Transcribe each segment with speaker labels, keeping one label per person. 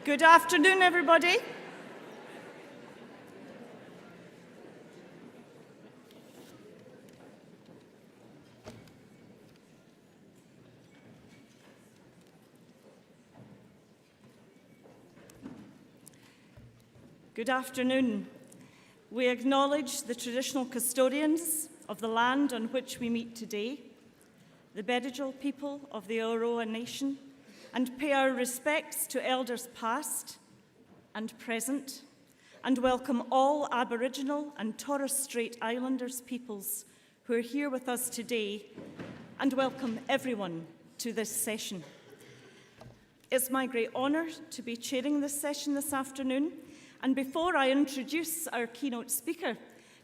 Speaker 1: Good afternoon, everybody. Good afternoon. We acknowledge the traditional custodians of the land on which we meet today, the Bedigel people of the Aroa Nation, and pay our respects to elders past and present, and welcome all Aboriginal and Torres Strait Islanders peoples who are here with us today, and welcome everyone to this session. It's my great honour to be chairing this session this afternoon, and before I introduce our keynote speaker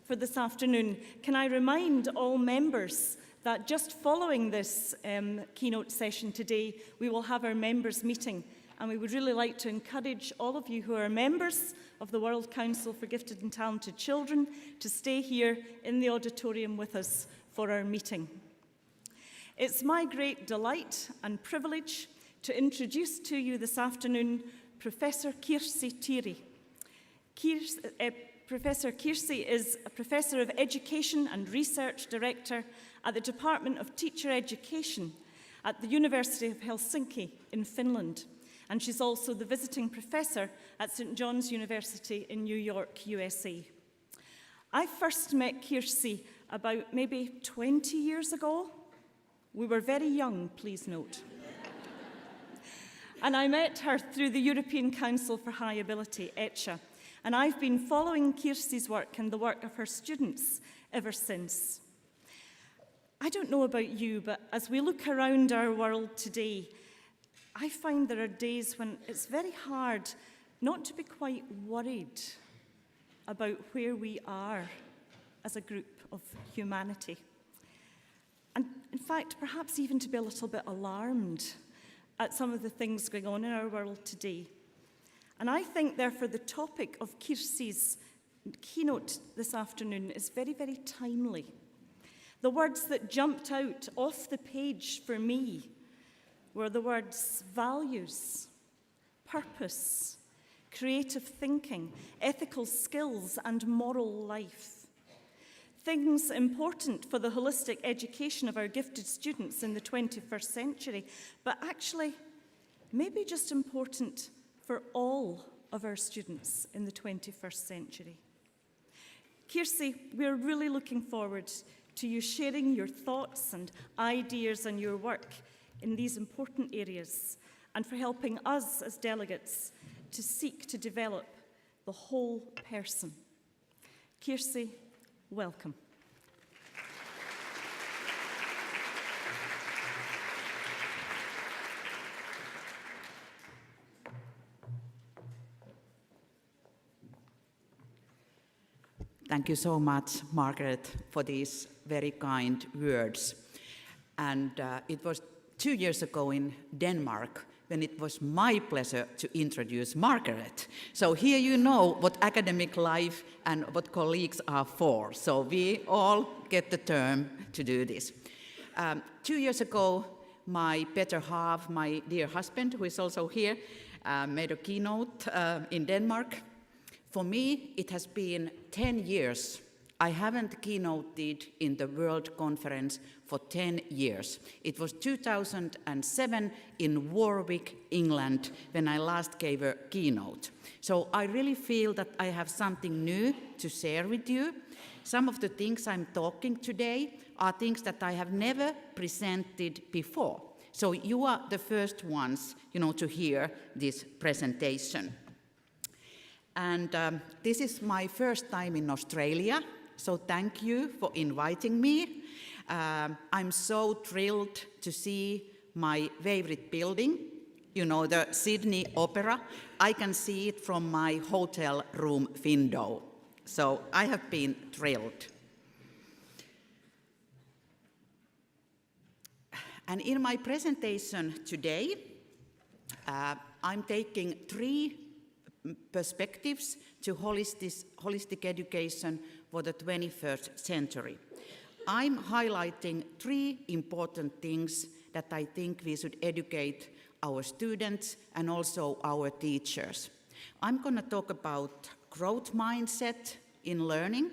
Speaker 1: for this afternoon, can I remind all members that just following this keynote session today, we will have our members meeting, and we would really like to encourage all of you who are members of the World Council for Gifted and Talented Children to stay here in the auditorium with us for our meeting. It's my great delight and privilege to introduce to you this afternoon Professor Kirsi Tirri. Professor Kirsi is a Professor of Education and Research Director at the Department of Teacher Education at the University of Helsinki in Finland, and she's also the visiting professor at St. John's University in New York, USA. I first met Kirsi about maybe 20 years ago. We were very young, please note. And I met her through the European Council for High Ability, ECHA, and I've been following Kirsi's work and the work of her students ever since. I don't know about you, but as we look around our world today, I find there are days when it's very hard not to be quite worried about where we are as a group of humanity. And in fact, perhaps even to be a little bit alarmed at some of the things going on in our world today. And I think, therefore, the topic of Kirsi's keynote this afternoon is very, very timely. The words that jumped out off the page for me were the words values, purpose, creative thinking, ethical skills, and moral life. Things important for the holistic education of our gifted students in the 21st century, but actually maybe just important for all of our students in the 21st century. Kirsi, we're really looking forward to you sharing your thoughts and ideas and your work in these important areas, and for helping us as delegates to seek to develop the whole person. Kirsi, welcome.
Speaker 2: Thank you so much, Margaret, for these very kind words. And it was 2 years ago in Denmark when it was my pleasure to introduce Margaret. So here you know what academic life and what colleagues are for. So we all get the term to do this. 2 years ago, my better half, my dear husband, who is also here, made a keynote in Denmark. For me, it has been 10 years. I haven't keynoted in the World Conference for 10 years. It was 2007 in Warwick, England, when I last gave a keynote. So I really feel that I have something new to share with you. Some of the things I'm talking today are things that I have never presented before. So you are the first ones, to hear this presentation. And this is my first time in Australia, so thank you for inviting me. I'm so thrilled to see my favorite building, the Sydney Opera. I can see it from my hotel room window, so I have been thrilled. And in my presentation today, I'm taking 3 perspectives to holistic education for the 21st century. I'm highlighting 3 important things that I think we should educate our students, and also our teachers. I'm going to talk about growth mindset in learning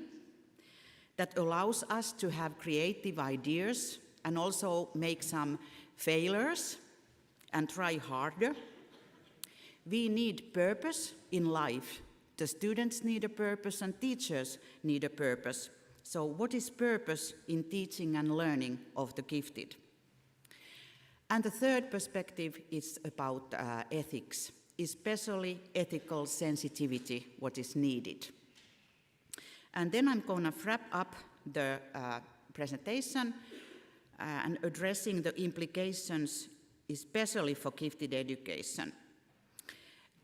Speaker 2: that allows us to have creative ideas and also make some failures and try harder. We need purpose in life. The students need a purpose and teachers need a purpose. So what is purpose in teaching and learning of the gifted? And the third perspective is about ethics, especially ethical sensitivity, what is needed. And then I'm going to wrap up the presentation and addressing the implications, especially for gifted education.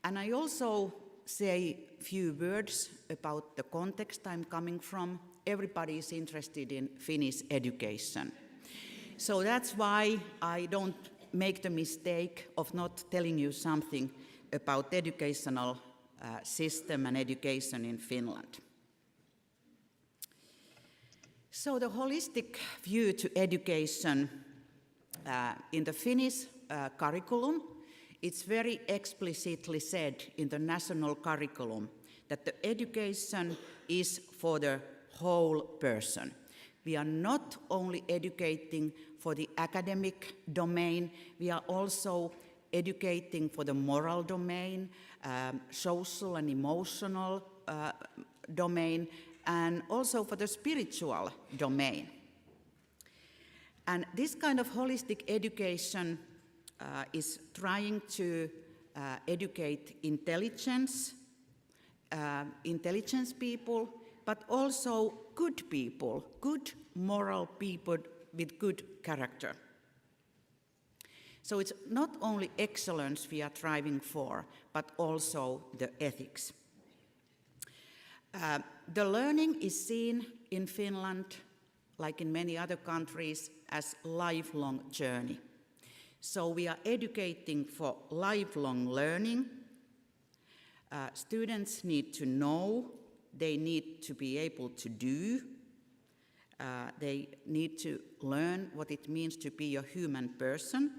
Speaker 2: And I also say a few words about the context I'm coming from. Everybody is interested in Finnish education. So that's why I don't make the mistake of not telling you something about the educational system and education in Finland. So the holistic view to education in the Finnish curriculum, it's very explicitly said in the national curriculum that the education is for the whole person. We are not only educating for the academic domain, we are also educating for the moral domain, social and emotional domain, and also for the spiritual domain. And this kind of holistic education is trying to educate intelligence people, but also good people, good moral people with good character. So it's not only excellence we are striving for, but also the ethics. The learning is seen in Finland, like in many other countries, as a lifelong journey. So we are educating for lifelong learning. Students need to know, they need to be able to do, they need to learn what it means to be a human person,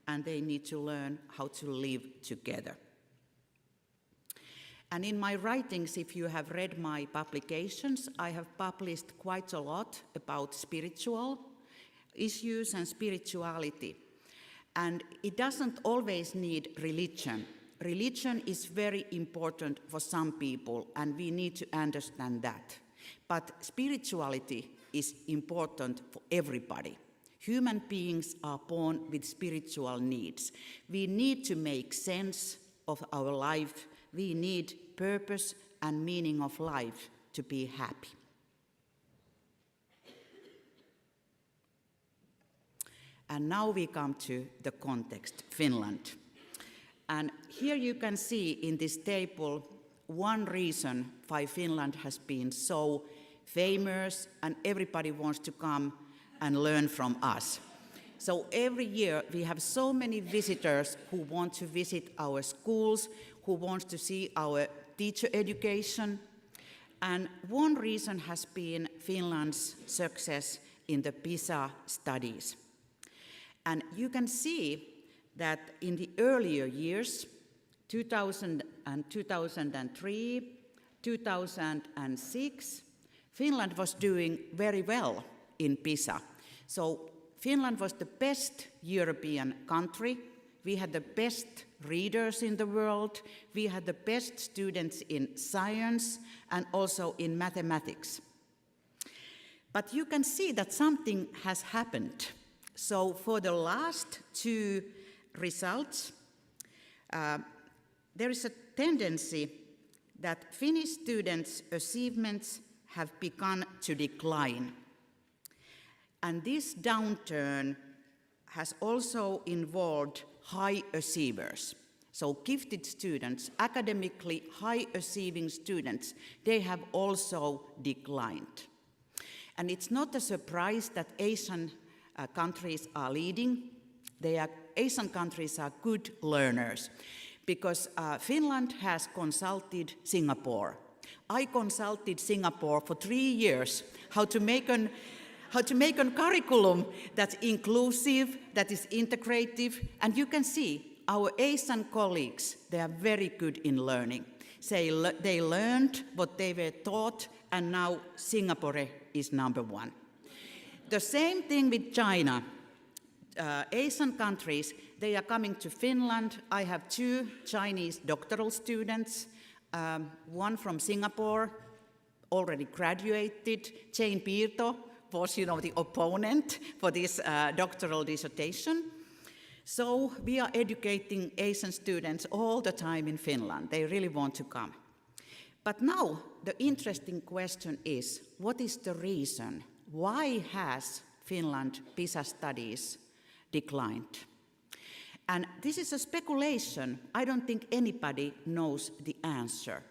Speaker 2: and they need to learn how to live together. And in my writings, if you have read my publications, I have published quite a lot about spiritual issues and spirituality. And it doesn't always need religion. Religion is very important for some people, and we need to understand that. But spirituality is important for everybody. Human beings are born with spiritual needs. We need to make sense of our life. We need purpose and meaning of life to be happy. And now we come to the context, Finland. And here you can see in this table one reason why Finland has been so famous and everybody wants to come and learn from us. So every year we have so many visitors who want to visit our schools, who want to see our teacher education. And one reason has been Finland's success in the PISA studies. And you can see that in the earlier years, 2000 and 2003, 2006, Finland was doing very well in PISA. So Finland was the best European country. We had the best readers in the world. We had the best students in science and also in mathematics. But you can see that something has happened. So for the last two results, there is a tendency that Finnish students' achievements have begun to decline. And this downturn has also involved high achievers. So gifted students, academically high-achieving students, they have also declined. And it's not a surprise that Asian countries are leading. Asian countries are good learners because Finland has consulted Singapore. I consulted Singapore for 3 years how to make a curriculum that's inclusive, that is integrative, and you can see our Asian colleagues, they are very good in learning. They learned what they were taught, and now Singapore is number one. The same thing with China. Asian countries, they are coming to Finland. I have 2 Chinese doctoral students, one from Singapore, already graduated. Jane Piirto was, the opponent for this doctoral dissertation. So we are educating Asian students all the time in Finland. They really want to come. But now the interesting question is, what is the reason? Why has Finland PISA studies declined? And this is a speculation. I don't think anybody knows the answer.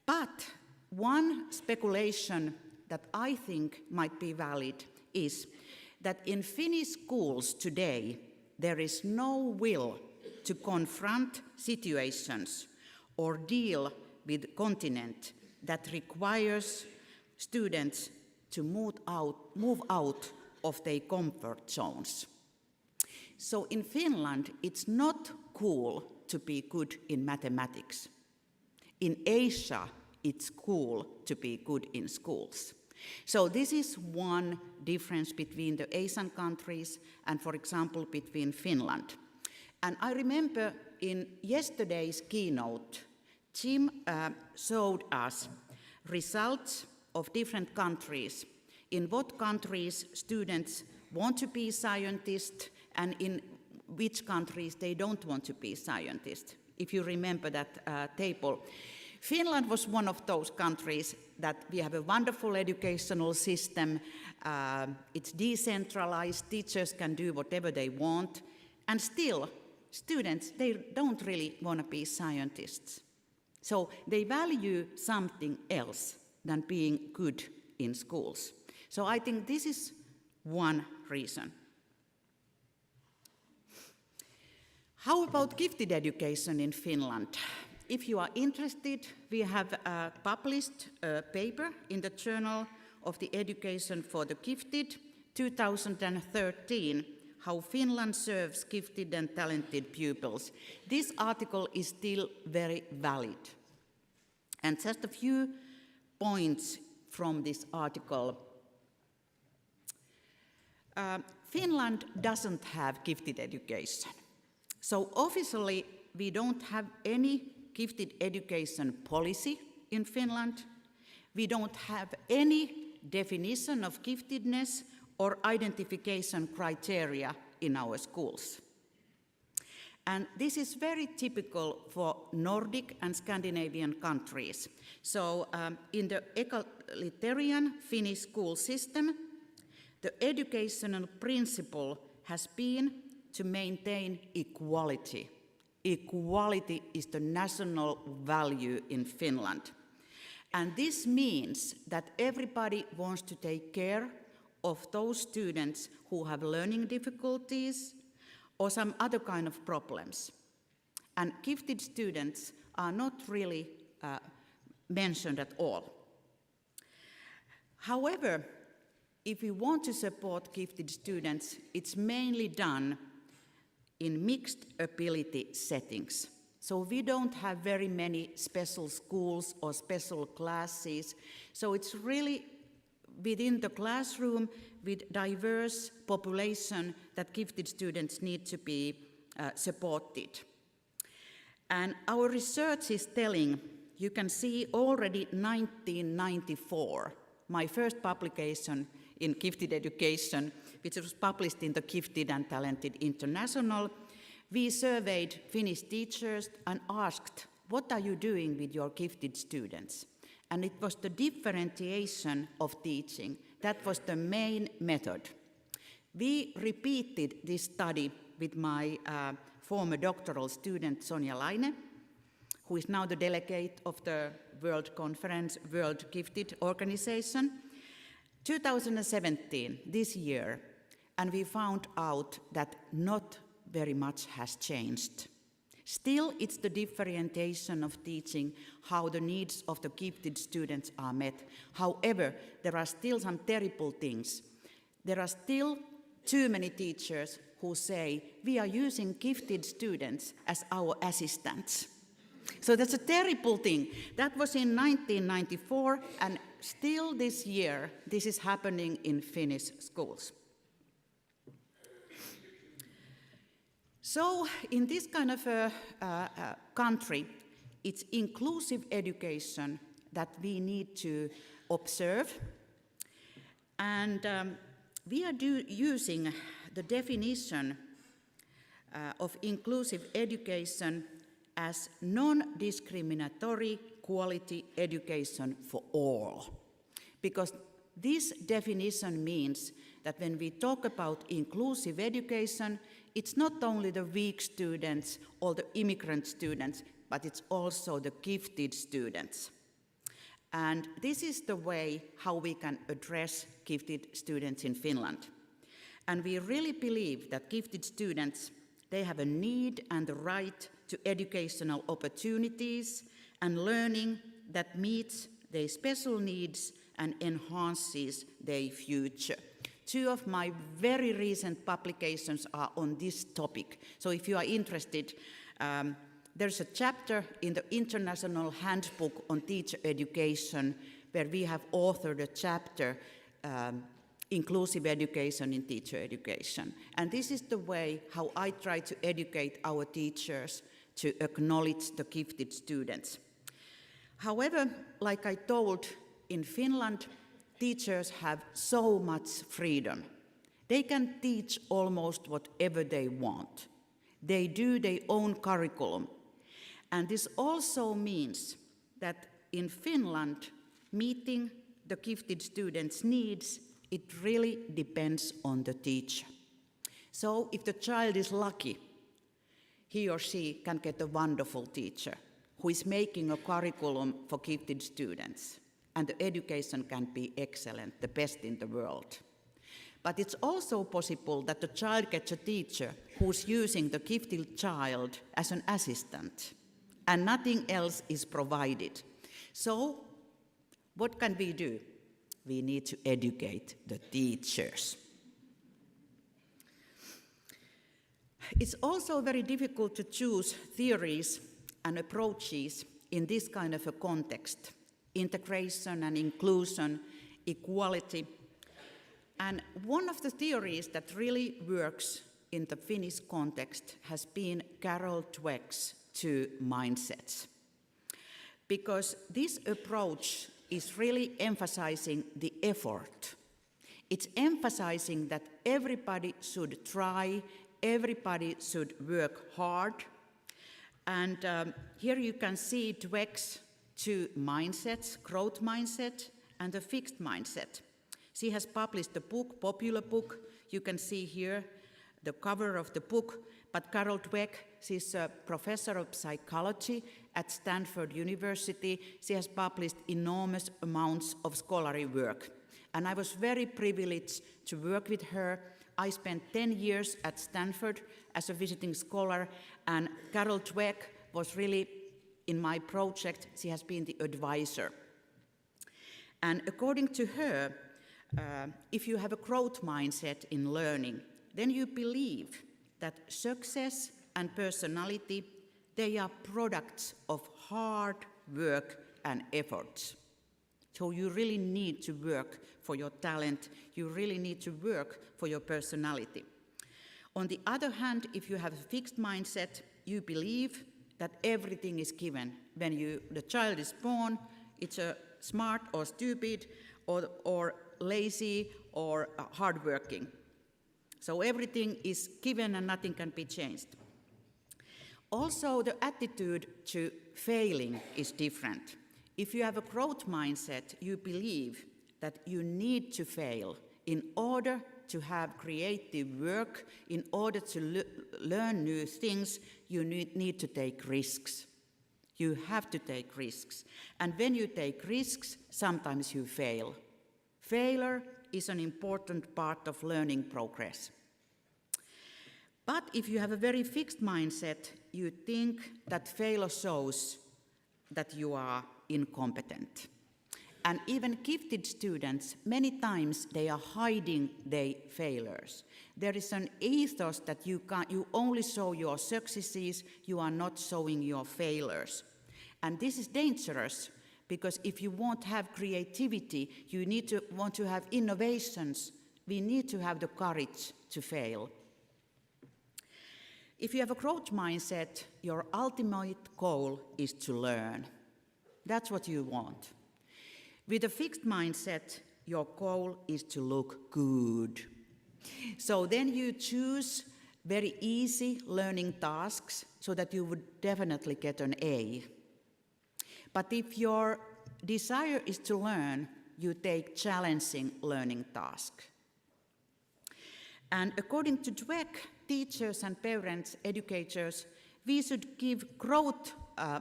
Speaker 2: But one speculation that I think might be valid is that in Finnish schools today, there is no will to confront situations or deal with content that requires students to move out of their comfort zones. So in Finland, it's not cool to be good in mathematics. In Asia, it's cool to be good in schools. So this is one difference between the Asian countries and, for example, between Finland. And I remember in yesterday's keynote, Jim showed us results of different countries, in what countries students want to be scientists and in which countries they don't want to be scientists, if you remember that table. Finland was one of those countries that we have a wonderful educational system. It's decentralized, teachers can do whatever they want, and still students, they don't really want to be scientists. So they value something else than being good in schools. So I think this is one reason. How about gifted education in Finland? If you are interested, we have published a paper in the Journal of the Education for the Gifted, 2013, How Finland Serves Gifted and Talented Pupils. This article is still very valid. And just a few points from this article. Finland doesn't have gifted education. So officially, we don't have any gifted education policy in Finland. We don't have any definition of giftedness or identification criteria in our schools. And this is very typical for Nordic and Scandinavian countries. So in the egalitarian Finnish school system, the educational principle has been to maintain equality. Equality is the national value in Finland. And this means that everybody wants to take care of those students who have learning difficulties or some other kind of problems. And gifted students are not really mentioned at all. However, if we want to support gifted students, it's mainly done in mixed ability settings. So we don't have very many special schools or special classes. So it's really within the classroom with diverse population that gifted students need to be supported. And our research is telling, you can see already 1994, my first publication in gifted education, which was published in the Gifted and Talented International, we surveyed Finnish teachers and asked, what are you doing with your gifted students? And it was the differentiation of teaching. That was the main method. We repeated this study with my former doctoral student, Sonja Laine, who is now the delegate of the World Conference, World Gifted Organization, 2017, this year, and we found out that not very much has changed. Still, it's the differentiation of teaching, how the needs of the gifted students are met. However, there are still some terrible things. There are still too many teachers who say, we are using gifted students as our assistants. So that's a terrible thing. That was in 1994, and still this year, this is happening in Finnish schools. So in this kind of a country, it's inclusive education that we need to observe. And we are using the definition of inclusive education as non-discriminatory quality education for all. Because this definition means that when we talk about inclusive education, it's not only the weak students or the immigrant students, but it's also the gifted students. And this is the way how we can address gifted students in Finland. And we really believe that gifted students, they have a need and the right to educational opportunities and learning that meets their special needs and enhances their future. Two of my very recent publications are on this topic. So if you are interested, there's a chapter in the International Handbook on Teacher Education where we have authored a chapter, Inclusive Education in Teacher Education. And this is the way how I try to educate our teachers to acknowledge the gifted students. However, like I told, in Finland, teachers have so much freedom. They can teach almost whatever they want. They do their own curriculum. And this also means that in Finland, meeting the gifted students' needs, it really depends on the teacher. So if the child is lucky, he or she can get a wonderful teacher who is making a curriculum for gifted students. And the education can be excellent, the best in the world. But it's also possible that the child gets a teacher who's using the gifted child as an assistant, and nothing else is provided. So, what can we do? We need to educate the teachers. It's also very difficult to choose theories and approaches in this kind of a context. Integration and inclusion, equality. And one of the theories that really works in the Finnish context has been Carol Dweck's two mindsets. Because this approach is really emphasizing the effort. It's emphasizing that everybody should try, everybody should work hard. And here you can see Dweck's two mindsets, growth mindset and the fixed mindset. She has published a book, popular book. You can see here the cover of the book. But Carol Dweck, she's a professor of psychology at Stanford University. She has published enormous amounts of scholarly work. And I was very privileged to work with her. I spent 10 years at Stanford as a visiting scholar, and Carol Dweck was really, in my project, she has been the advisor. And according to her, if you have a growth mindset in learning, then you believe that success and personality, they are products of hard work and efforts. So you really need to work for your talent, you really need to work for your personality. On the other hand, if you have a fixed mindset, you believe that everything is given. When the child is born, it's smart or stupid or lazy or hardworking. So everything is given and nothing can be changed. Also, the attitude to failing is different. If you have a growth mindset, you believe that you need to fail in order to have creative work, in order to learn new things, you need to take risks. You have to take risks. And when you take risks, sometimes you fail. Failure is an important part of learning progress. But if you have a very fixed mindset, you think that failure shows that you are incompetent. And even gifted students, many times they are hiding their failures. There is an ethos that you only show your successes, you are not showing your failures. And this is dangerous, because if you want to have creativity, you want to have innovations, we need to have the courage to fail. If you have a growth mindset, your ultimate goal is to learn. That's what you want. With a fixed mindset, your goal is to look good. So then you choose very easy learning tasks so that you would definitely get an A. But if your desire is to learn, you take challenging learning tasks. And according to Dweck, teachers and parents, educators, we should give growth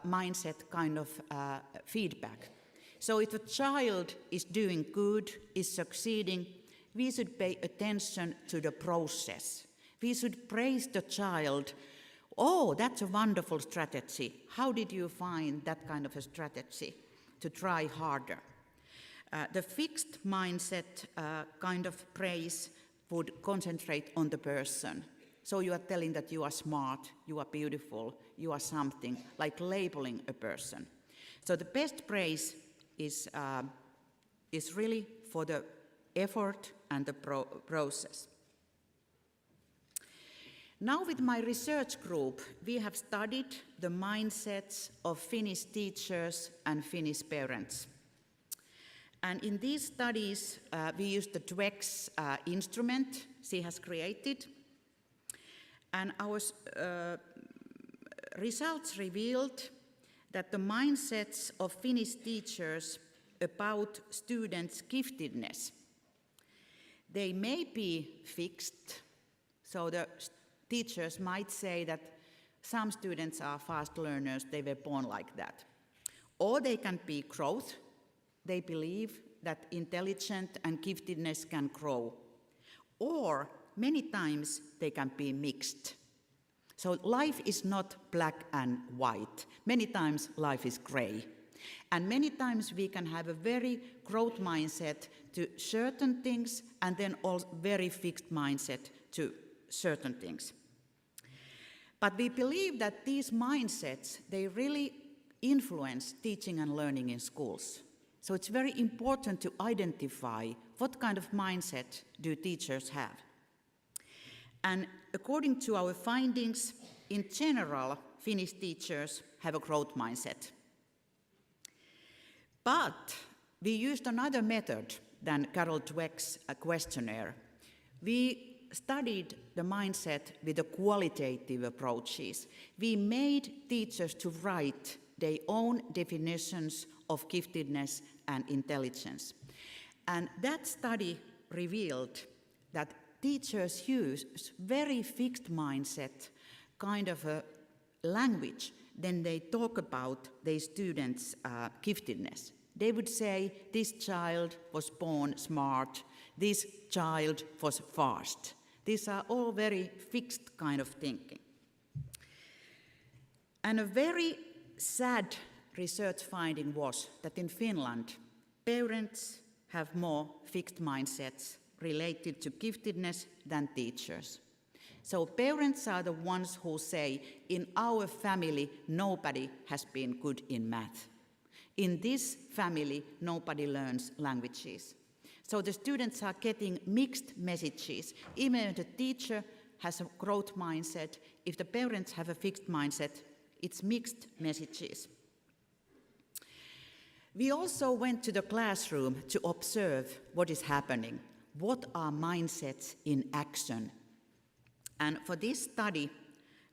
Speaker 2: mindset kind of feedback. So if a child is doing good, is succeeding, we should pay attention to the process. We should praise the child. Oh, that's a wonderful strategy. How did you find that kind of a strategy to try harder? The fixed mindset kind of praise would concentrate on the person. So you are telling that you are smart, you are beautiful, you are something, like labeling a person. So the best praise is really for the effort and the process. Now with my research group, we have studied the mindsets of Finnish teachers and Finnish parents. And in these studies, we used the Dweck's instrument she has created. And our results revealed that the mindsets of Finnish teachers about students' giftedness, they may be fixed. So the teachers might say that some students are fast learners, they were born like that. Or they can be growth. They believe that intelligence and giftedness can grow. Or many times they can be mixed. So life is not black and white. Many times life is gray. And many times we can have a very growth mindset to certain things and then also very fixed mindset to certain things. But we believe that these mindsets, they really influence teaching and learning in schools. So it's very important to identify what kind of mindset do teachers have. And according to our findings, in general, Finnish teachers have a growth mindset. But we used another method than Carol Dweck's questionnaire. We studied the mindset with the qualitative approaches. We made teachers to write their own definitions of giftedness and intelligence. And that study revealed that teachers use very fixed mindset kind of a language when they talk about their students' giftedness. They would say, this child was born smart, this child was fast. These are all very fixed kind of thinking. And a very sad research finding was that in Finland, parents have more fixed mindsets related to giftedness than teachers. So parents are the ones who say, in our family, nobody has been good in math. In this family, nobody learns languages. So the students are getting mixed messages. Even if the teacher has a growth mindset, if the parents have a fixed mindset, it's mixed messages. We also went to the classroom to observe what is happening. What are mindsets in action? And for this study,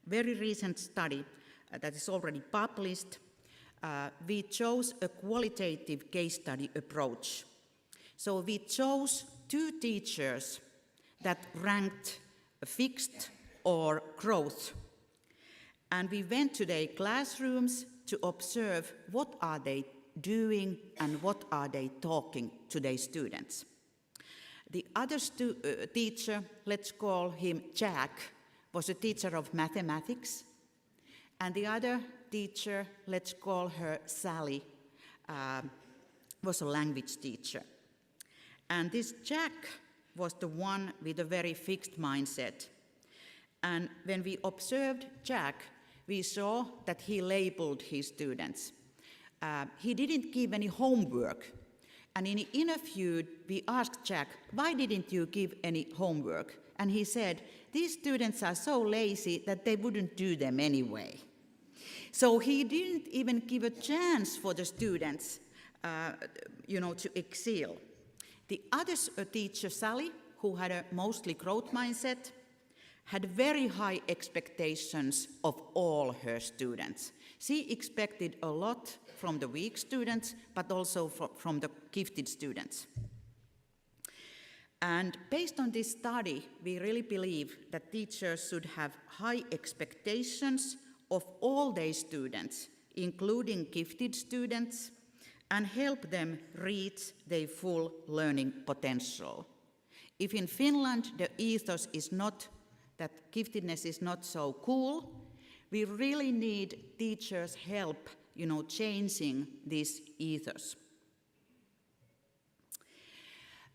Speaker 2: very recent study that is already published, we chose a qualitative case study approach. So we chose 2 teachers that ranked fixed or growth. And we went to their classrooms to observe what are they doing and what are they talking to their students. The other teacher, let's call him Jack, was a teacher of mathematics. And the other teacher, let's call her Sally, was a language teacher. And this Jack was the one with a very fixed mindset. And when we observed Jack, we saw that he labeled his students. He didn't give any homework. And in an interview, we asked Jack, why didn't you give any homework? And he said, these students are so lazy that they wouldn't do them anyway. So he didn't even give a chance for the students, to excel. The other teacher, Sally, who had a mostly growth mindset, had very high expectations of all her students. She expected a lot from the weak students, but also from the gifted students. And based on this study, we really believe that teachers should have high expectations of all their students, including gifted students, and help them reach their full learning potential. If in Finland the ethos is not that giftedness is not so cool, we really need teachers' help, changing this ethos.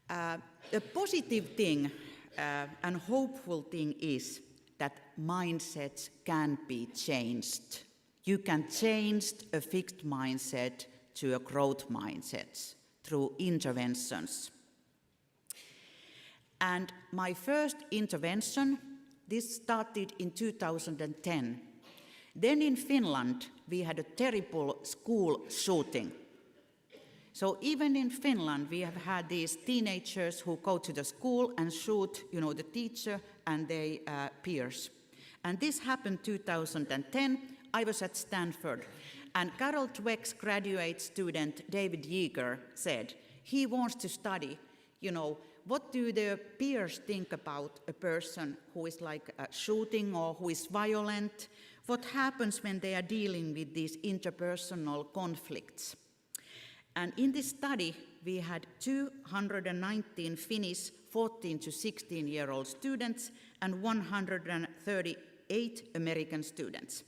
Speaker 2: The positive thing and hopeful thing is that mindsets can be changed. You can change a fixed mindset to a growth mindset through interventions. And my first intervention, this started in 2010. Then in Finland, we had a terrible school shooting. So even in Finland, we have had these teenagers who go to the school and shoot, the teacher and their peers. And this happened 2010. I was at Stanford. And Carol Dweck's graduate student, David Yeager, said he wants to study, what do the peers think about a person who is like shooting or who is violent? What happens when they are dealing with these interpersonal conflicts? And in this study, we had 219 Finnish 14 to 16-year-old students and 138 American students.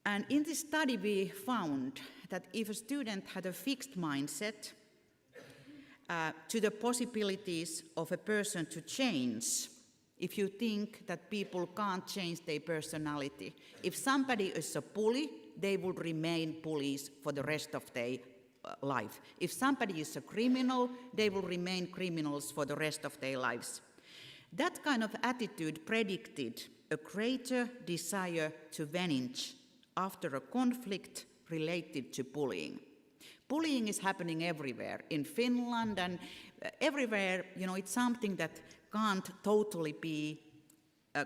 Speaker 2: And in this study, we found that if a student had a fixed mindset to the possibilities of a person to change, if you think that people can't change their personality, if somebody is a bully, they will remain bullies for the rest of their life. If somebody is a criminal, they will remain criminals for the rest of their lives. That kind of attitude predicted a greater desire to vanish after a conflict related to bullying. Bullying is happening everywhere, in Finland and everywhere, it's something that can't totally be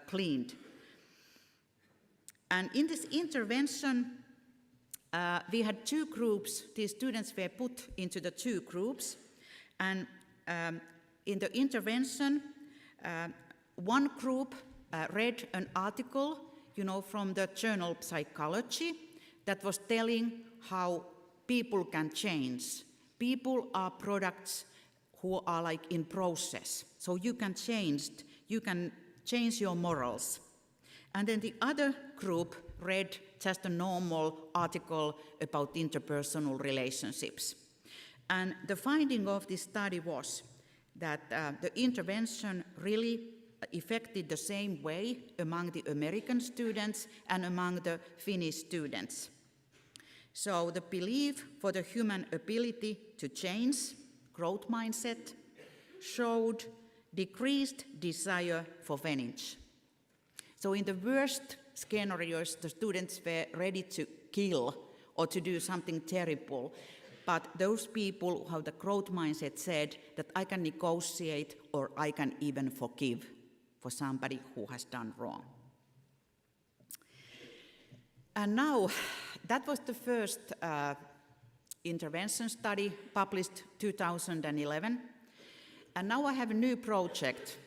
Speaker 2: cleaned. And in this intervention, we had two groups. These students were put into the two groups. And in the intervention, one group read an article, from the journal Psychology that was telling how people can change. People are products who are like in process. So you can change your morals. And then the other group read just a normal article about interpersonal relationships. And the finding of this study was that the intervention really affected the same way among the American students and among the Finnish students. So the belief for the human ability to change, growth mindset, showed decreased desire for revenge. So in the worst scenarios, the students were ready to kill or to do something terrible. But those people who have the growth mindset said that I can negotiate or I can even forgive for somebody who has done wrong. And now, that was the first intervention study published 2011. And now I have a new project.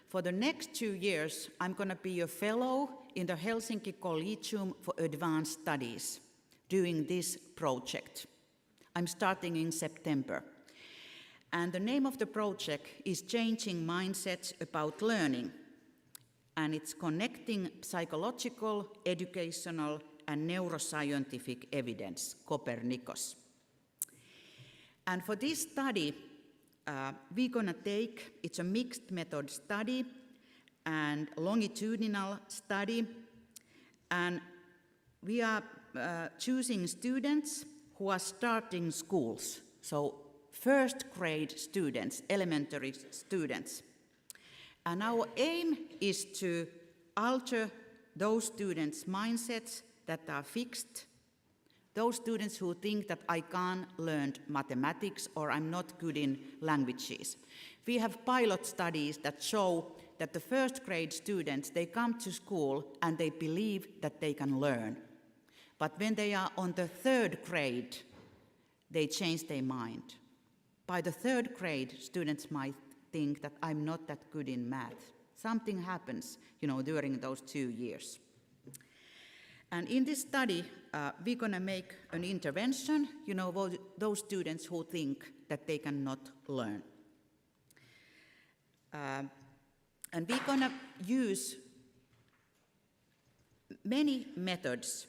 Speaker 2: For the next 2 years, I'm going to be a fellow in the Helsinki Collegium for Advanced Studies, doing this project. I'm starting in September. And the name of the project is Changing Mindsets About Learning. And it's connecting psychological, educational, and neuroscientific evidence, Copernicus. And for this study, we're going to take, it's a mixed method study and longitudinal study, and we are choosing students who are starting schools, so first grade students, elementary students. And our aim is to alter those students' mindsets that are fixed, those students who think that I can't learn mathematics or I'm not good in languages. We have pilot studies that show that the first grade students, they come to school and they believe that they can learn. But when they are on the third grade, they change their mind. By the third grade, students might think that I'm not that good in math. Something happens, during those 2 years. And in this study, we're going to make an intervention, those students who think that they cannot learn. And we're going to use many methods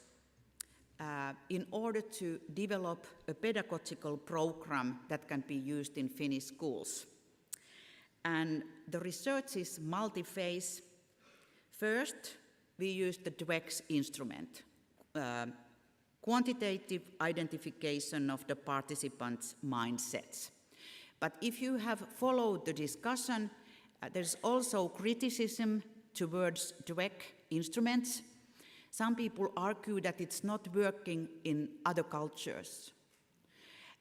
Speaker 2: in order to develop a pedagogical program that can be used in Finnish schools. And the research is multi-phase. First, we use the DWEX instrument, quantitative identification of the participants' mindsets. But if you have followed the discussion, there's also criticism towards DWEX instruments. Some people argue that it's not working in other cultures.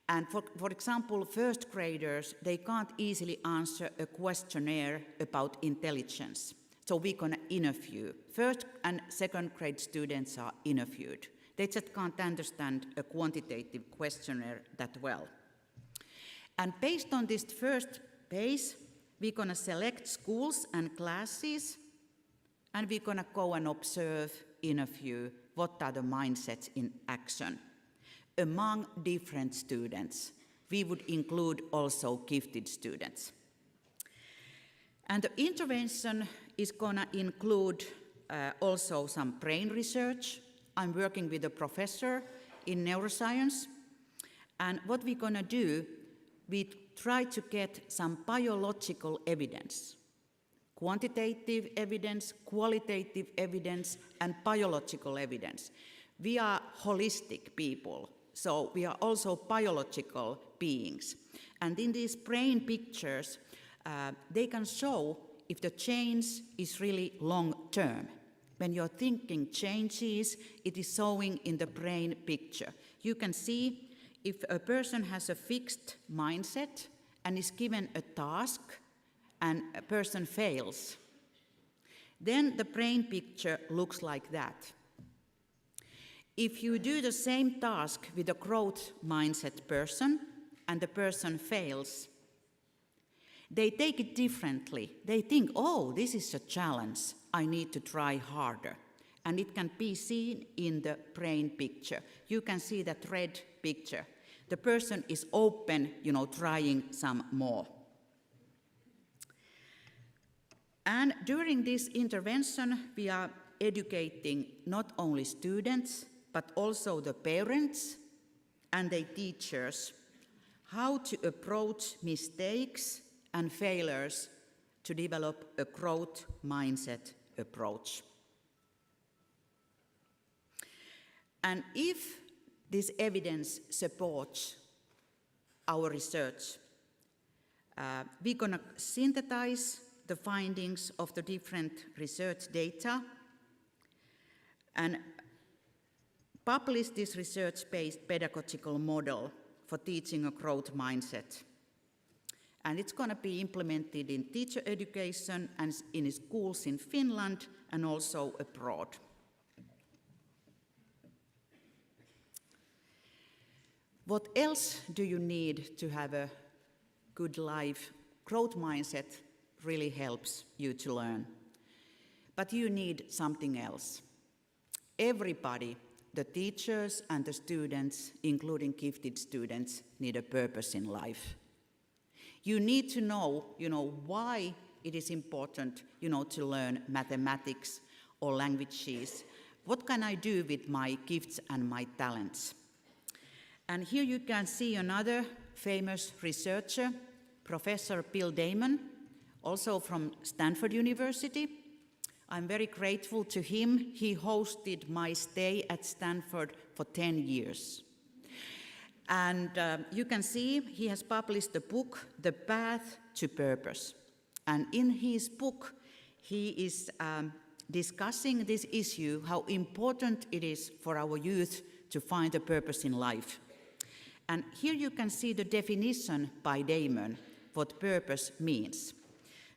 Speaker 2: And for example, first graders, they can't easily answer a questionnaire about intelligence. So we're going to interview. First and second grade students are interviewed. They just can't understand a quantitative questionnaire that well. And based on this first phase, we're going to select schools and classes, and we're going to go and observe, interview, what are the mindsets in action among different students. We would include also gifted students. And the intervention is going to include also some brain research. I'm working with a professor in neuroscience. And what we're going to do, we try to get some biological evidence, quantitative evidence, qualitative evidence, and biological evidence. We are holistic people, so we are also biological beings. And in these brain pictures, they can show if the change is really long-term. When your thinking changes, it is showing in the brain picture. You can see if a person has a fixed mindset and is given a task and a person fails, then the brain picture looks like that. If you do the same task with a growth mindset person and the person fails, they take it differently. They think, oh, this is a challenge. I need to try harder. And it can be seen in the brain picture. You can see that red picture. The person is open, trying some more. And during this intervention, we are educating not only students, but also the parents and their teachers how to approach mistakes and failures to develop a growth mindset approach. And if this evidence supports our research, we're going to synthesize the findings of the different research data and publish this research-based pedagogical model for teaching a growth mindset. And it's going to be implemented in teacher education and in schools in Finland and also abroad. What else do you need to have a good life? Growth mindset really helps you to learn. But you need something else. Everybody, the teachers and the students, including gifted students, need a purpose in life. You need to know, why it is important, to learn mathematics or languages. What can I do with my gifts and my talents? And here you can see another famous researcher, Professor Bill Damon, also from Stanford University. I'm very grateful to him. He hosted my stay at Stanford for 10 years. And you can see he has published the book, The Path to Purpose. And in his book, he is discussing this issue, how important it is for our youth to find a purpose in life. And here you can see the definition by Damon, what purpose means.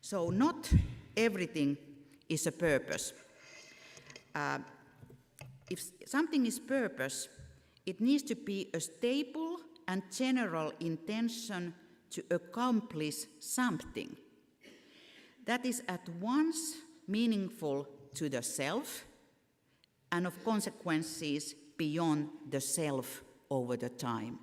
Speaker 2: So not everything is a purpose. If something is purpose, it needs to be a stable and general intention to accomplish something that is at once meaningful to the self and of consequences beyond the self over the time.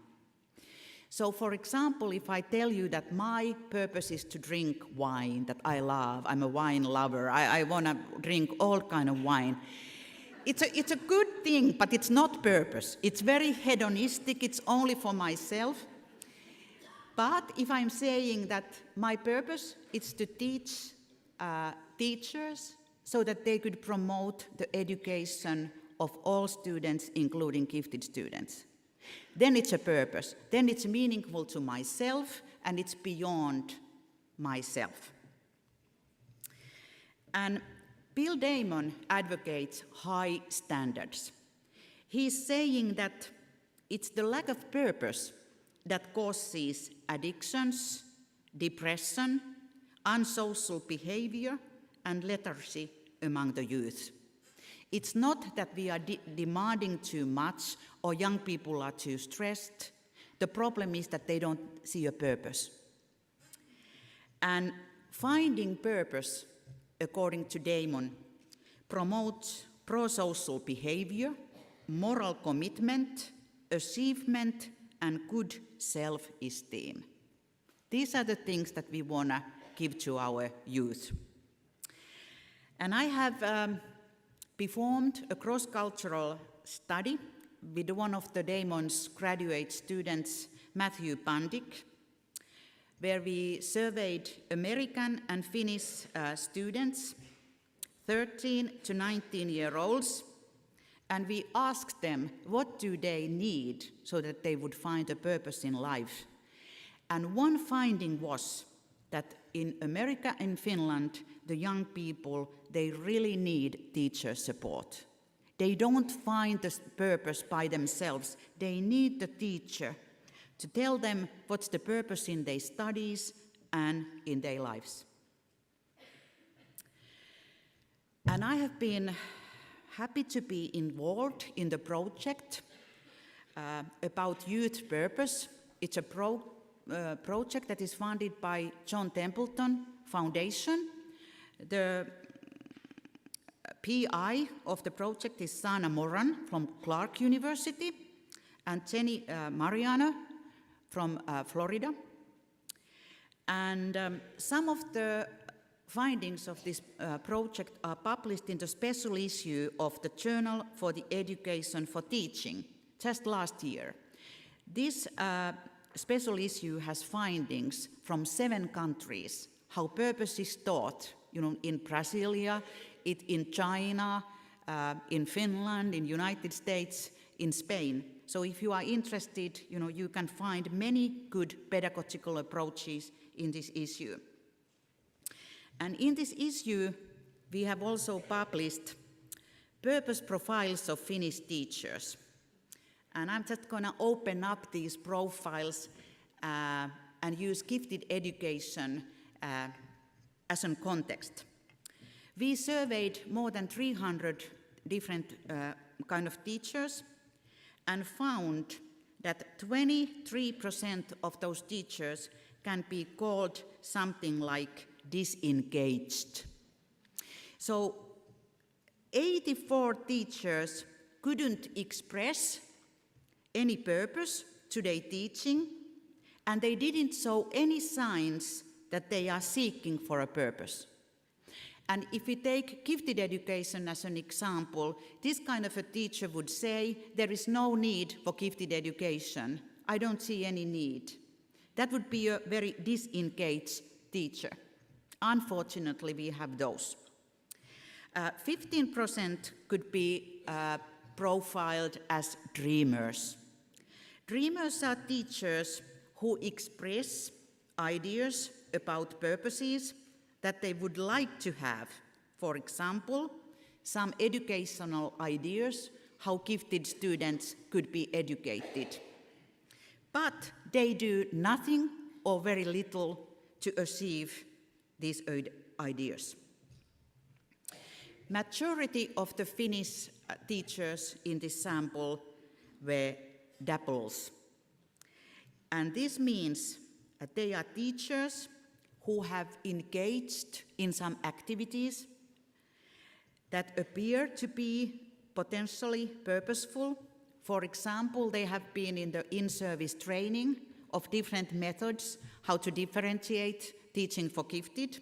Speaker 2: So, for example, if I tell you that my purpose is to drink wine that I love, I'm a wine lover, I want to drink all kind of wine, it's a good thing, but it's not purpose. It's very hedonistic, it's only for myself. But if I'm saying that my purpose is to teach teachers so that they could promote the education of all students, including gifted students, then it's a purpose. Then it's meaningful to myself, and it's beyond myself. And Bill Damon advocates high standards. He's saying that it's the lack of purpose that causes addictions, depression, unsocial behavior, and lethargy among the youth. It's not that we are demanding too much or young people are too stressed. The problem is that they don't see a purpose. And finding purpose, according to Damon, promotes pro-social behavior, moral commitment, achievement, and good self-esteem. These are the things that we want to give to our youth. And I have performed a cross-cultural study with one of the Damon's graduate students, Matthew Pandik, where we surveyed American and Finnish students, 13 to 19-year-olds, and we asked them what do they need so that they would find a purpose in life. And one finding was that in America and Finland, the young people, they really need teacher support. They don't find the purpose by themselves. They need the teacher to tell them what's the purpose in their studies and in their lives. And I have been happy to be involved in the project about youth purpose. It's a project that is funded by John Templeton Foundation. The PI of the project is Sana Moran from Clark University and Jenny Mariano from Florida. And some of the findings of this project are published in the special issue of the Journal for the Education for Teaching just last year. This special issue has findings from 7 countries, how purpose is taught, in Brasilia, in China, in Finland, in United States, in Spain. So if you are interested, you can find many good pedagogical approaches in this issue. And in this issue, we have also published purpose profiles of Finnish teachers. And I'm just going to open up these profiles and use gifted education as a context. We surveyed more than 300 different kind of teachers and found that 23% of those teachers can be called something like disengaged. So 84 teachers couldn't express any purpose to their teaching, and they didn't show any signs that they are seeking for a purpose. And if we take gifted education as an example, this kind of a teacher would say, there is no need for gifted education. I don't see any need. That would be a very disengaged teacher. Unfortunately, we have those. 15% could be profiled as dreamers. Dreamers are teachers who express ideas about purposes that they would like to have. For example, some educational ideas how gifted students could be educated. But they do nothing or very little to achieve these ideas. Majority of the Finnish teachers in this sample were dabblers. And this means that they are teachers who have engaged in some activities that appear to be potentially purposeful. For example, they have been in the in-service training of different methods, how to differentiate teaching for gifted.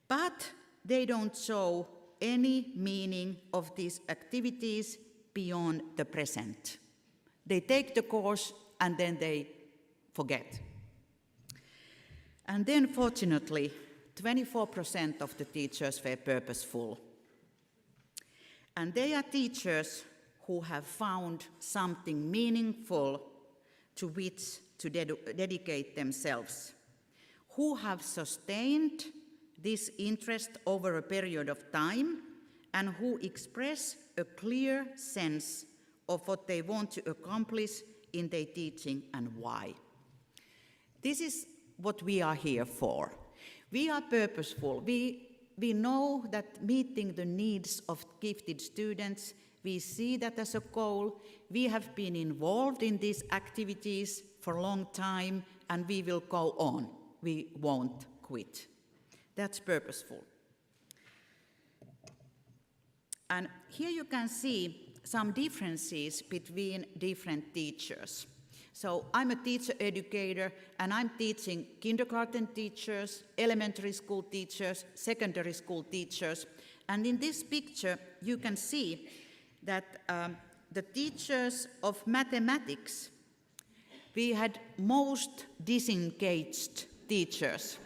Speaker 2: But they don't show any meaning of these activities beyond the present. They take the course and then they forget. And then, fortunately, 24% of the teachers were purposeful. And they are teachers who have found something meaningful to which to dedicate themselves, who have sustained this interest over a period of time, and who express a clear sense of what they want to accomplish in their teaching and why. This is what we are here for. We are purposeful. We know that meeting the needs of gifted students, we see that as a goal. We have been involved in these activities for a long time, and we will go on. We won't quit. That's purposeful. And here you can see some differences between different teachers. So I'm a teacher educator, and I'm teaching kindergarten teachers, elementary school teachers, secondary school teachers. And in this picture, you can see that the teachers of mathematics, we had most disengaged teachers.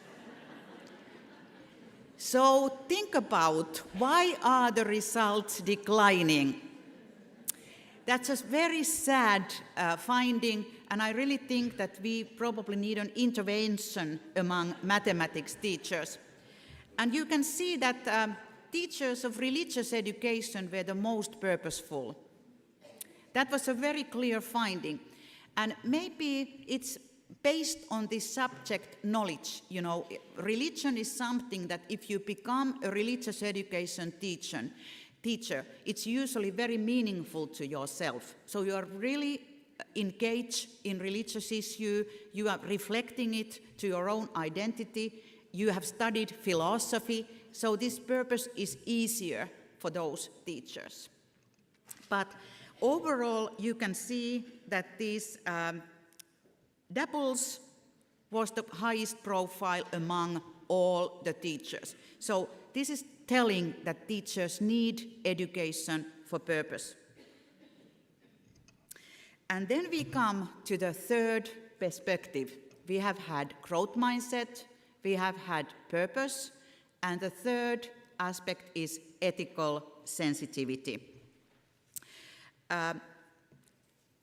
Speaker 2: So think about, why are the results declining? That's a very sad finding, and I really think that we probably need an intervention among mathematics teachers. And you can see that teachers of religious education were the most purposeful. That was a very clear finding. And maybe it's based on this subject knowledge. You know, religion is something that if you become a religious education teacher, it's usually very meaningful to yourself. So you are really engaged in religious issue, you are reflecting it to your own identity, you have studied philosophy, so this purpose is easier for those teachers. But overall, you can see that these doubles was the highest profile among all the teachers. So this is telling that teachers need education for purpose. And then we come to the third perspective. We have had growth mindset, we have had purpose, and the third aspect is ethical sensitivity.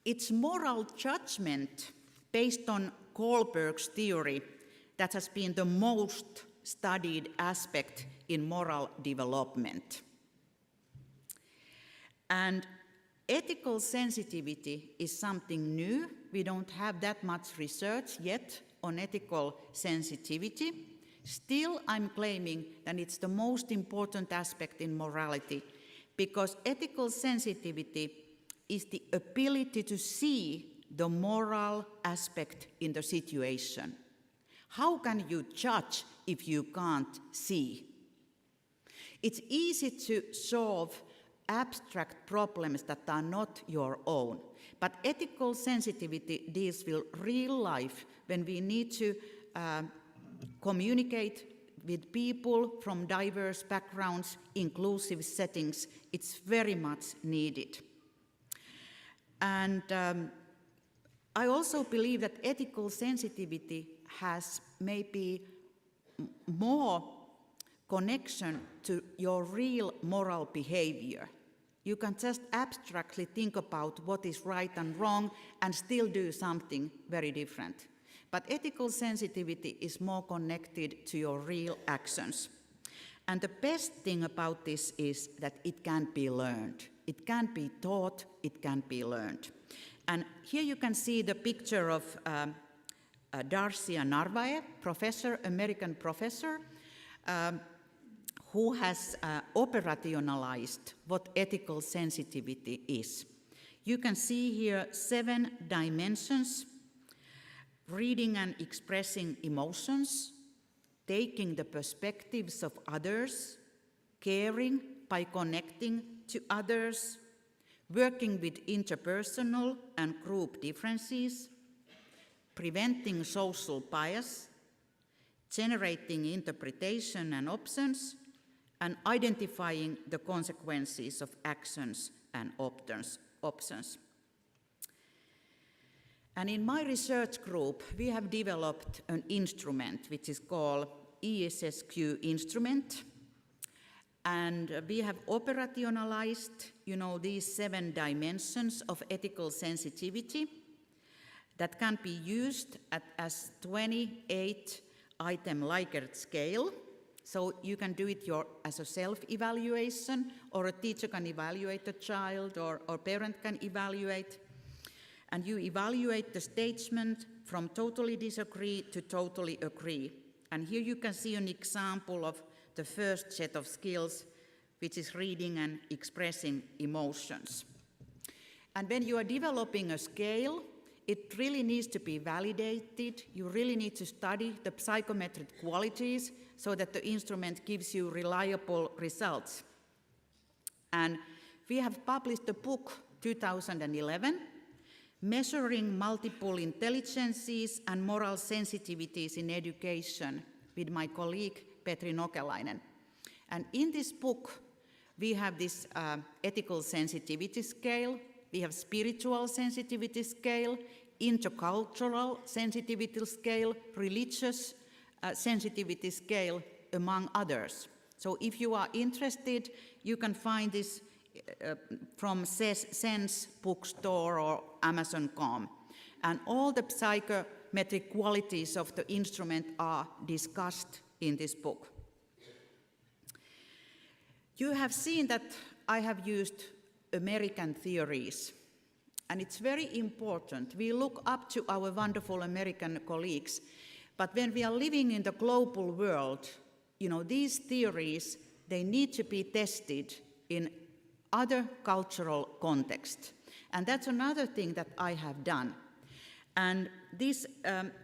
Speaker 2: It's moral judgment based on Kohlberg's theory that has been the most studied aspect in moral development. And ethical sensitivity is something new. We don't have that much research yet on ethical sensitivity. Still, I'm claiming that it's the most important aspect in morality, because ethical sensitivity is the ability to see the moral aspect in the situation. How can you judge if you can't see? It's easy to solve abstract problems that are not your own, but ethical sensitivity deals with real life when we need to communicate with people from diverse backgrounds, inclusive settings. It's very much needed. And I also believe that ethical sensitivity has maybe more connection to your real moral behavior. You can just abstractly think about what is right and wrong and still do something very different. But ethical sensitivity is more connected to your real actions. And the best thing about this is that it can be learned. It can be taught, it can be learned. And here you can see the picture of Darcia Narvaez, professor, American professor, who has operationalized what ethical sensitivity is. You can see here 7 dimensions: reading and expressing emotions, taking the perspectives of others, caring by connecting to others, working with interpersonal and group differences, preventing social bias, generating interpretation and options, and identifying the consequences of actions and options. And in my research group, we have developed an instrument which is called ESSQ instrument. And we have operationalized, these 7 dimensions of ethical sensitivity that can be used as 28-item Likert scale. So you can do it as a self-evaluation, or a teacher can evaluate a child, or parent can evaluate. And you evaluate the statement from totally disagree to totally agree. And here you can see an example of the first set of skills, which is reading and expressing emotions. And when you are developing a scale, it really needs to be validated. You really need to study the psychometric qualities so that the instrument gives you reliable results. And we have published a book, 2011, Measuring Multiple Intelligences and Moral Sensitivities in Education, with my colleague Petri Nokelainen. And in this book, we have this ethical sensitivity scale, we have spiritual sensitivity scale, intercultural sensitivity scale, religious sensitivity scale, among others. So if you are interested, you can find this from Sense bookstore or Amazon.com. And all the psychometric qualities of the instrument are discussed in this book. You have seen that I have used American theories, and it's very important. We look up to our wonderful American colleagues, but when we are living in the global world, these theories, they need to be tested in other cultural contexts. And that's another thing that I have done. And this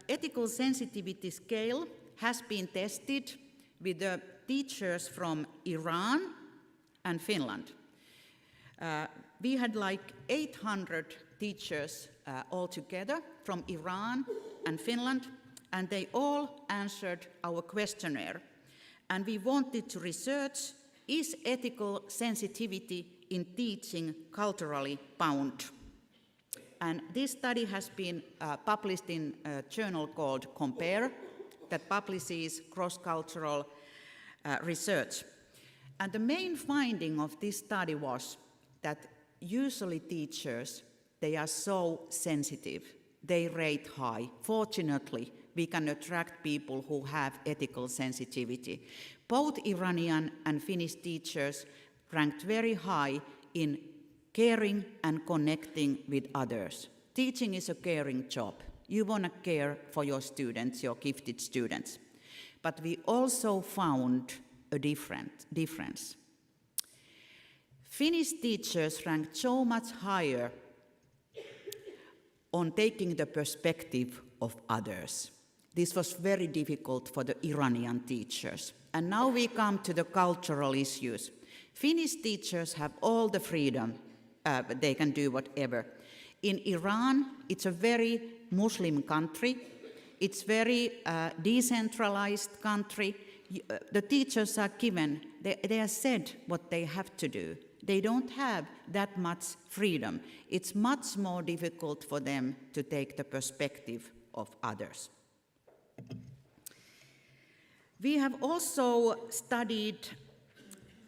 Speaker 2: ethical sensitivity scale has been tested with the teachers from Iran and Finland. We had like 800 teachers altogether from Iran and Finland, and they all answered our questionnaire. And we wanted to research, is ethical sensitivity in teaching culturally bound? And this study has been published in a journal called Compare, that publishes cross-cultural research. And the main finding of this study was that usually teachers, they are so sensitive, they rate high. Fortunately, we can attract people who have ethical sensitivity. Both Iranian and Finnish teachers ranked very high in caring and connecting with others. Teaching is a caring job. You want to care for your students, your gifted students. But we also found a difference. Finnish teachers ranked so much higher on taking the perspective of others. This was very difficult for the Iranian teachers. And now we come to the cultural issues. Finnish teachers have all the freedom, they can do whatever. In Iran, it's a very Muslim country. It's very decentralized country. The teachers are given, they are said what they have to do. They don't have that much freedom. It's much more difficult for them to take the perspective of others. We have also studied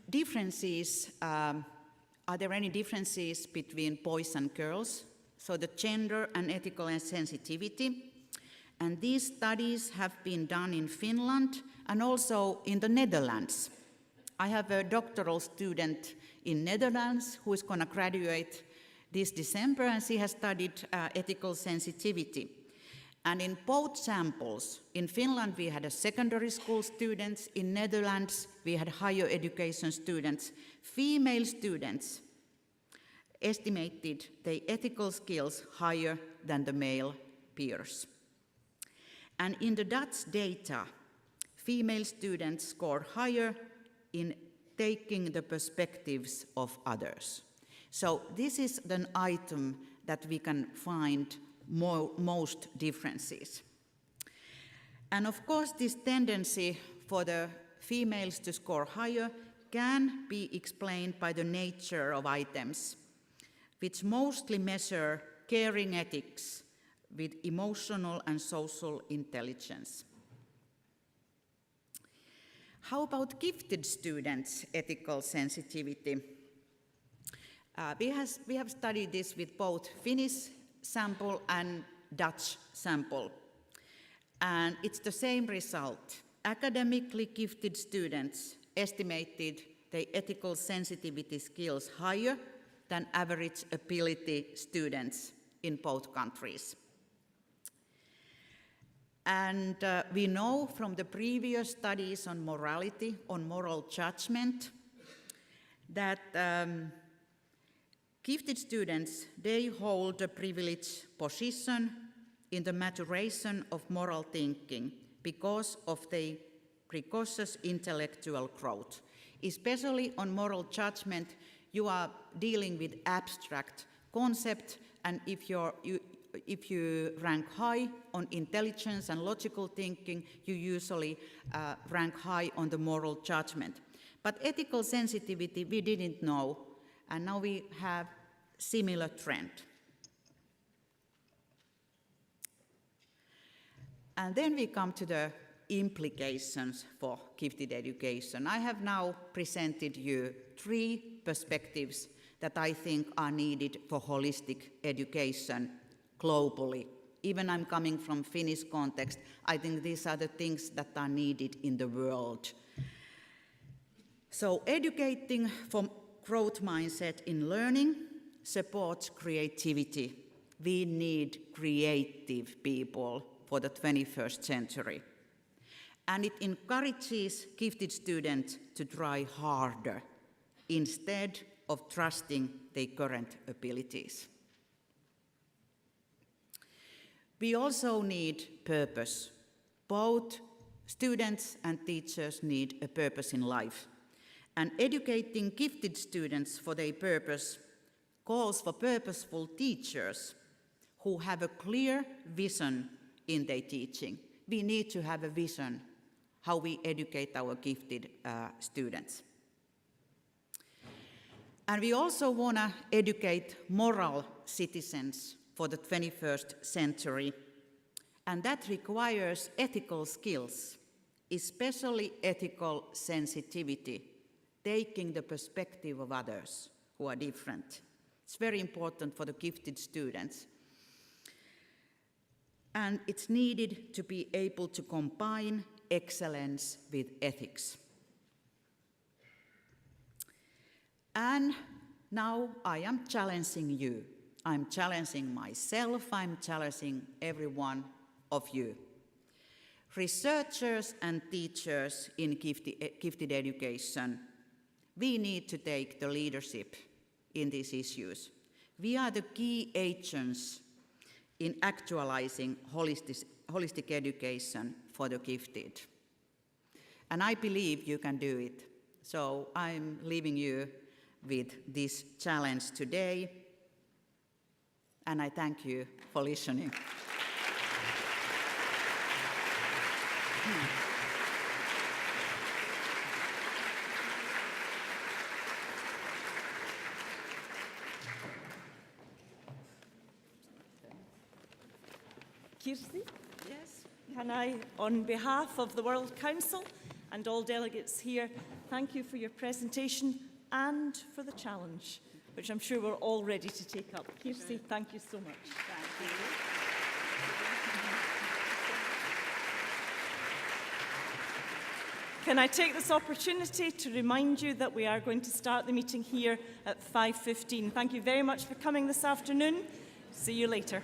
Speaker 2: differences. Are there any differences between boys and girls? So the gender and ethical and sensitivity. And these studies have been done in Finland and also in the Netherlands. I have a doctoral student in Netherlands who is going to graduate this December, and she has studied ethical sensitivity. And in both samples, in Finland we had a secondary school students, in Netherlands we had higher education students. Female students estimated their ethical skills higher than the male peers. And in the Dutch data, female students scored higher in taking the perspectives of others. So this is an item that we can find most differences. And of course, this tendency for the females to score higher can be explained by the nature of items, which mostly measure caring ethics with emotional and social intelligence. How about gifted students' ethical sensitivity? We have studied this with both Finnish sample and Dutch sample. And it's the same result. Academically gifted students estimated their ethical sensitivity skills higher than average ability students in both countries. And we know from the previous studies on morality, on moral judgment, that gifted students, they hold a privileged position in the maturation of moral thinking because of their precocious intellectual growth. Especially on moral judgment, you are dealing with abstract concepts, and if you rank high on intelligence and logical thinking, you usually rank high on the moral judgment. But ethical sensitivity, we didn't know, and now we have similar trend. And then we come to the implications for gifted education. I have now presented you 3 perspectives that I think are needed for holistic education globally. Even I'm coming from Finnish context, I think these are the things that are needed in the world. So educating from growth mindset in learning supports creativity. We need creative people for the 21st century. And it encourages gifted students to try harder instead of trusting their current abilities. We also need purpose. Both students and teachers need a purpose in life. And educating gifted students for their purpose calls for purposeful teachers who have a clear vision in their teaching. We need to have a vision how we educate our gifted students. And we also want to educate moral citizens for the 21st century. And that requires ethical skills, especially ethical sensitivity, taking the perspective of others who are different. It's very important for the gifted students. And it's needed to be able to combine excellence with ethics. And now I am challenging you. I'm challenging myself, I'm challenging every one of you. Researchers and teachers in gifted education, we need to take the leadership in these issues. We are the key agents in actualizing holistic education for the gifted. And I believe you can do it. So I'm leaving you with this challenge today. And I thank you for listening.
Speaker 1: Kirsi,
Speaker 2: Yes.
Speaker 1: can I, on behalf of the World Council and all delegates here, thank you for your presentation and for the challenge, which I'm sure we're all ready to take up. Kirsi, thank you so much.
Speaker 2: Thank you.
Speaker 1: Can I take this opportunity to remind you that we are going to start the meeting here at 5:15. Thank you very much for coming this afternoon. See you later.